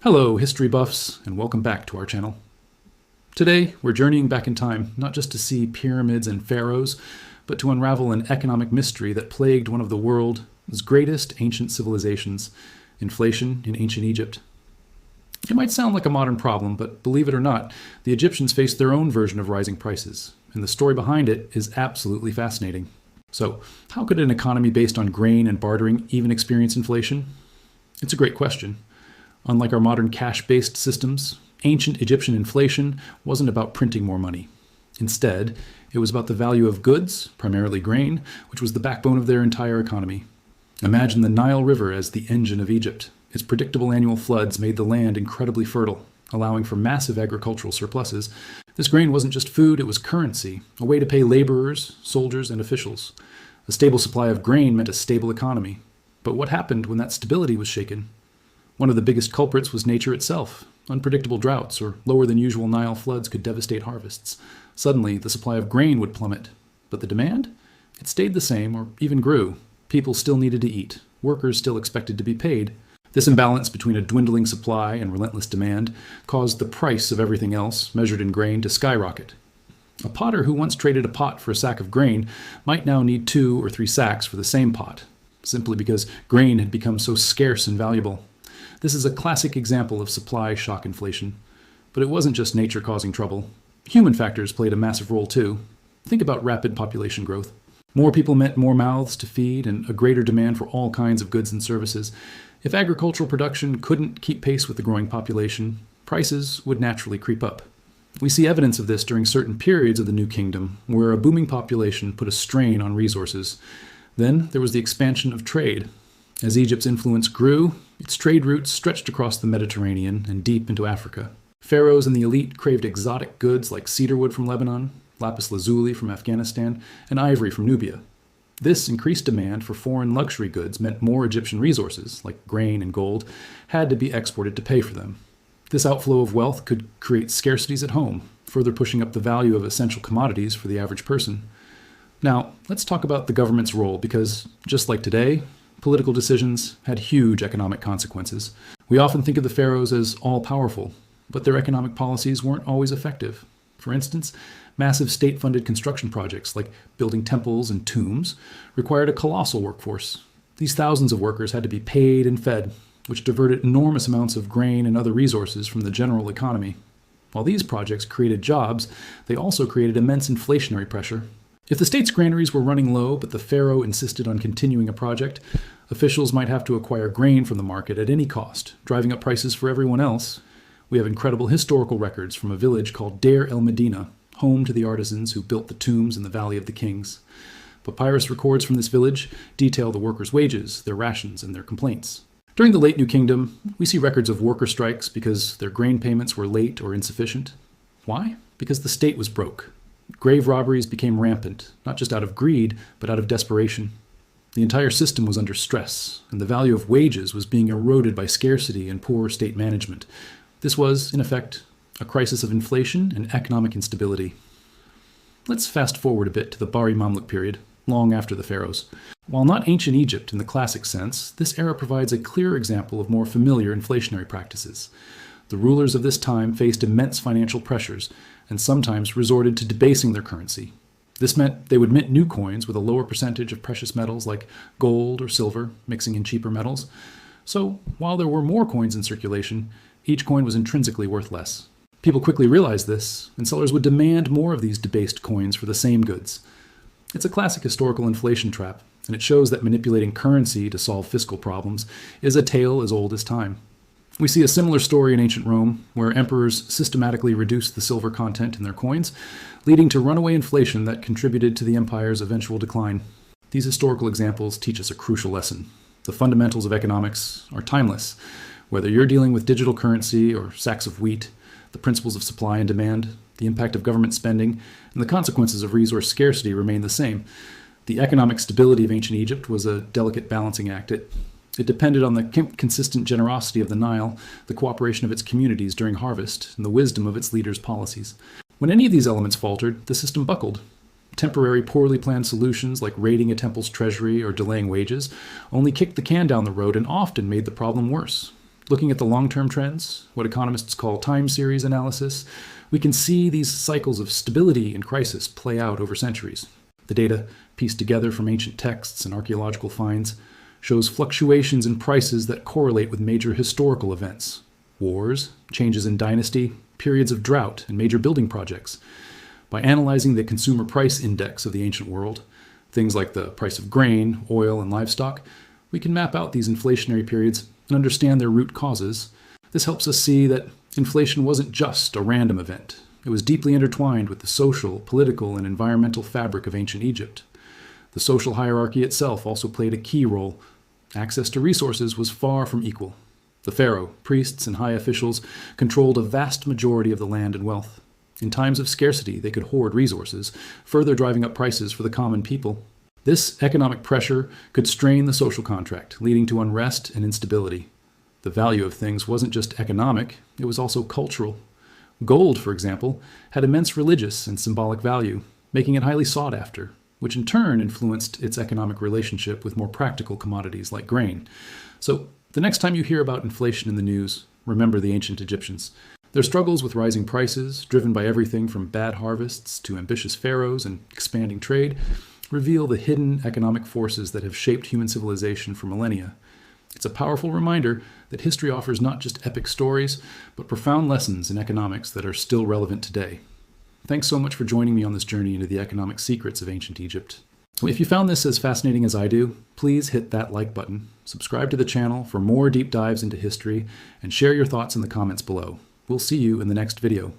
Hello, history buffs, and welcome back to our channel. Today, we're journeying back in time, not just to see pyramids and pharaohs, but to unravel an economic mystery that plagued one of the world's greatest ancient civilizations, inflation in ancient Egypt. It might sound like a modern problem, but believe it or not, the Egyptians faced their own version of rising prices, and the story behind it is absolutely fascinating. So, how could an economy based on grain and bartering even experience inflation? It's a great question. Unlike our modern cash-based systems, ancient Egyptian inflation wasn't about printing more money. Instead, it was about the value of goods, primarily grain, which was the backbone of their entire economy. Imagine the Nile River as the engine of Egypt. Its predictable annual floods made the land incredibly fertile, allowing for massive agricultural surpluses. This grain wasn't just food, it was currency, a way to pay laborers, soldiers, and officials. A stable supply of grain meant a stable economy. But what happened when that stability was shaken? One of the biggest culprits was nature itself. Unpredictable droughts or lower than usual Nile floods could devastate harvests. Suddenly, the supply of grain would plummet. But the demand? It stayed the same or even grew. People still needed to eat. Workers still expected to be paid. This imbalance between a dwindling supply and relentless demand caused the price of everything else, measured in grain, to skyrocket. A potter who once traded a pot for a sack of grain might now need 2 or 3 sacks for the same pot, simply because grain had become so scarce and valuable. This is a classic example of supply shock inflation. But it wasn't just nature causing trouble. Human factors played a massive role too. Think about rapid population growth. More people meant more mouths to feed and a greater demand for all kinds of goods and services. If agricultural production couldn't keep pace with the growing population, prices would naturally creep up. We see evidence of this during certain periods of the New Kingdom, where a booming population put a strain on resources. Then there was the expansion of trade. As Egypt's influence grew, its trade routes stretched across the Mediterranean and deep into Africa. Pharaohs and the elite craved exotic goods like cedarwood from Lebanon, lapis lazuli from Afghanistan, and ivory from Nubia. This increased demand for foreign luxury goods meant more Egyptian resources, like grain and gold, had to be exported to pay for them. This outflow of wealth could create scarcities at home, further pushing up the value of essential commodities for the average person. Now, let's talk about the government's role, because, just like today, political decisions had huge economic consequences. We often think of the pharaohs as all-powerful, but their economic policies weren't always effective. For instance, massive state-funded construction projects like building temples and tombs required a colossal workforce. These thousands of workers had to be paid and fed, which diverted enormous amounts of grain and other resources from the general economy. While these projects created jobs, they also created immense inflationary pressure. If the state's granaries were running low, but the pharaoh insisted on continuing a project, officials might have to acquire grain from the market at any cost, driving up prices for everyone else. We have incredible historical records from a village called Deir el-Medina, home to the artisans who built the tombs in the Valley of the Kings. Papyrus records from this village detail the workers' wages, their rations, and their complaints. During the late New Kingdom, we see records of worker strikes because their grain payments were late or insufficient. Why? Because the state was broke. Grave robberies became rampant, not just out of greed, but out of desperation. The entire system was under stress, and the value of wages was being eroded by scarcity and poor state management. This was, in effect, a crisis of inflation and economic instability. Let's fast forward a bit to the Bari Mamluk period, long after the pharaohs. While not ancient Egypt in the classic sense, this era provides a clear example of more familiar inflationary practices. The rulers of this time faced immense financial pressures and sometimes resorted to debasing their currency. This meant they would mint new coins with a lower percentage of precious metals like gold or silver, mixing in cheaper metals. So, while there were more coins in circulation, each coin was intrinsically worth less. People quickly realized this, and sellers would demand more of these debased coins for the same goods. It's a classic historical inflation trap, and it shows that manipulating currency to solve fiscal problems is a tale as old as time. We see a similar story in ancient Rome, where emperors systematically reduced the silver content in their coins, leading to runaway inflation that contributed to the empire's eventual decline. These historical examples teach us a crucial lesson. The fundamentals of economics are timeless. Whether you're dealing with digital currency or sacks of wheat, the principles of supply and demand, the impact of government spending, and the consequences of resource scarcity remain the same. The economic stability of ancient Egypt was a delicate balancing act. It depended on the consistent generosity of the Nile, the cooperation of its communities during harvest, and the wisdom of its leaders' policies. When any of these elements faltered, the system buckled. Temporary, poorly planned solutions like raiding a temple's treasury or delaying wages only kicked the can down the road and often made the problem worse. Looking at the long-term trends, what economists call time series analysis, we can see these cycles of stability and crisis play out over centuries. The data, pieced together from ancient texts and archaeological finds, shows fluctuations in prices that correlate with major historical events: wars, changes in dynasty, periods of drought, and major building projects. By analyzing the consumer price index of the ancient world, things like the price of grain, oil, and livestock, we can map out these inflationary periods and understand their root causes. This helps us see that inflation wasn't just a random event. It was deeply intertwined with the social, political, and environmental fabric of ancient Egypt. The social hierarchy itself also played a key role. Access to resources was far from equal. The pharaoh, priests, and high officials controlled a vast majority of the land and wealth. In times of scarcity, they could hoard resources, further driving up prices for the common people. This economic pressure could strain the social contract, leading to unrest and instability. The value of things wasn't just economic, it was also cultural. Gold, for example, had immense religious and symbolic value, making it highly sought after, which in turn influenced its economic relationship with more practical commodities like grain. So, the next time you hear about inflation in the news, remember the ancient Egyptians. Their struggles with rising prices, driven by everything from bad harvests to ambitious pharaohs and expanding trade, reveal the hidden economic forces that have shaped human civilization for millennia. It's a powerful reminder that history offers not just epic stories, but profound lessons in economics that are still relevant today. Thanks so much for joining me on this journey into the economic secrets of ancient Egypt. If you found this as fascinating as I do, please hit that like button, subscribe to the channel for more deep dives into history, and share your thoughts in the comments below. We'll see you in the next video.